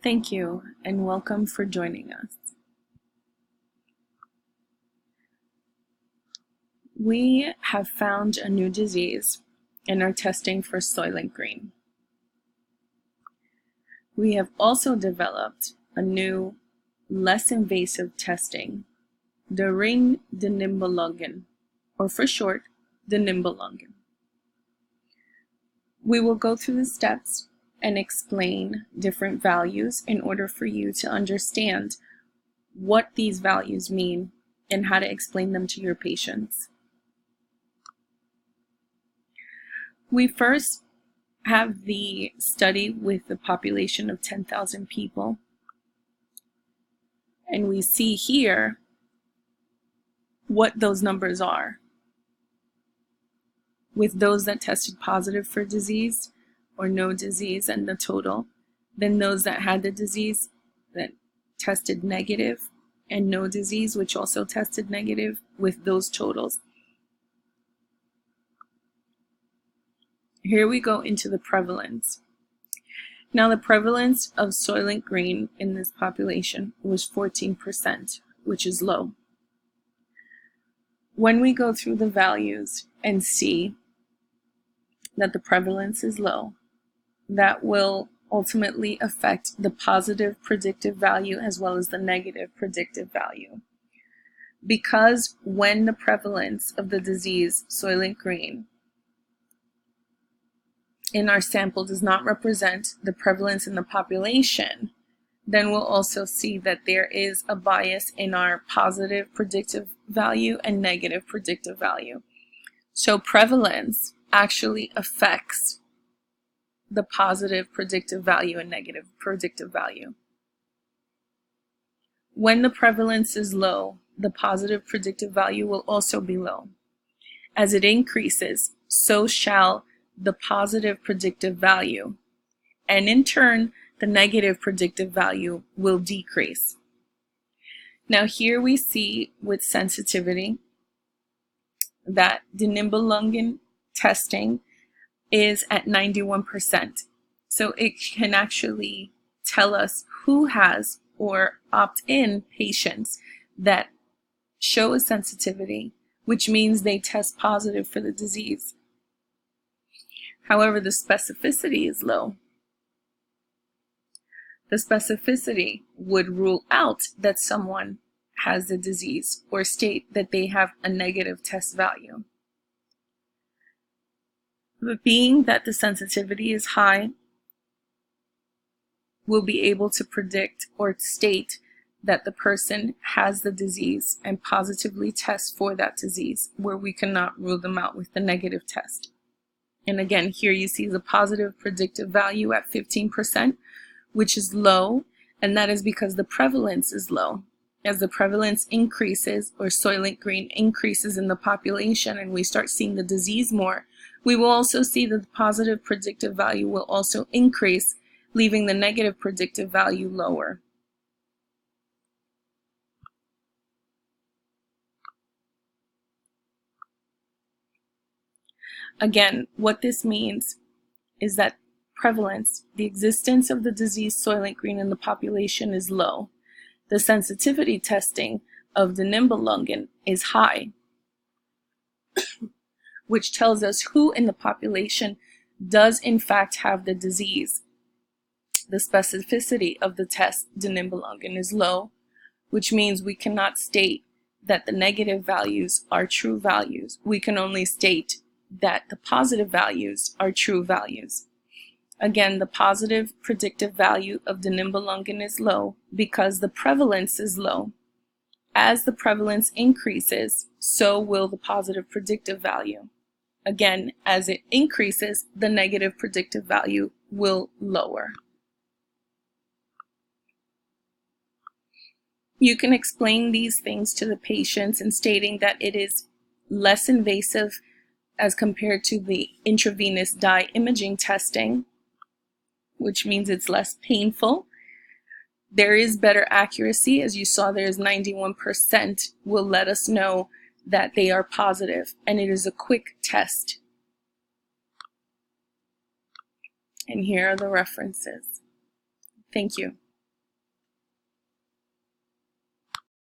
Thank you, and welcome for joining us. We have found a new disease and are testing for Soylent Green. We have also developed a new, less invasive testing, the Ring de Nibelungen, or for short, the Nibelungen. We will go through the steps and explain different values in order for you to understand what these values mean and how to explain them to your patients. We first have the study with the population of 10,000 people, and we see here what those numbers are. With those that tested positive for disease or no disease and the total, then those that had the disease that tested negative and no disease, which also tested negative, with those totals. Here we go into the prevalence. Now the prevalence of Soylent Green in this population was 14%, which is low. When we go through the values and see that the prevalence is low, that will ultimately affect the positive predictive value as well as the negative predictive value. Because when the prevalence of the disease Soylent Green in our sample does not represent the prevalence in the population, then we'll also see that there is a bias in our positive predictive value and negative predictive value. So prevalence actually affects the positive predictive value and negative predictive value. When the prevalence is low, the positive predictive value will also be low. As it increases, so shall the positive predictive value, and in turn, the negative predictive value will decrease. Now here we see with sensitivity that the Nibelungen testing is at 91%. So it can actually tell us who has or opt-in patients that show a sensitivity, which means they test positive for the disease. However, the specificity is low. The specificity would rule out that someone has the disease or state that they have a negative test value. But being that the sensitivity is high, we'll be able to predict or state that the person has the disease and positively test for that disease, where we cannot rule them out with the negative test. And again, here you see the positive predictive value at 15%, which is low, and that is because the prevalence is low. As the prevalence increases, or Soylent Green increases in the population, and we start seeing the disease more, we will also see that the positive predictive value will also increase, leaving the negative predictive value lower. Again, what this means is that prevalence, the existence of the disease Soylent Green in the population, is low. The sensitivity testing of the Nibelungen is high, which tells us who in the population does in fact have the disease. The specificity of the test, the Nibelungen, is low, which means we cannot state that the negative values are true values. We can only state that the positive values are true values. Again, the positive predictive value of the Nibelungen is low because the prevalence is low. As the prevalence increases, so will the positive predictive value. Again, as it increases, the negative predictive value will lower. You can explain these things to the patients in stating that it is less invasive as compared to the intravenous dye imaging testing, which means it's less painful. There is better accuracy. As you saw, there's 91% will let us know that they are positive, and it is a quick test. And here are the references. Thank you.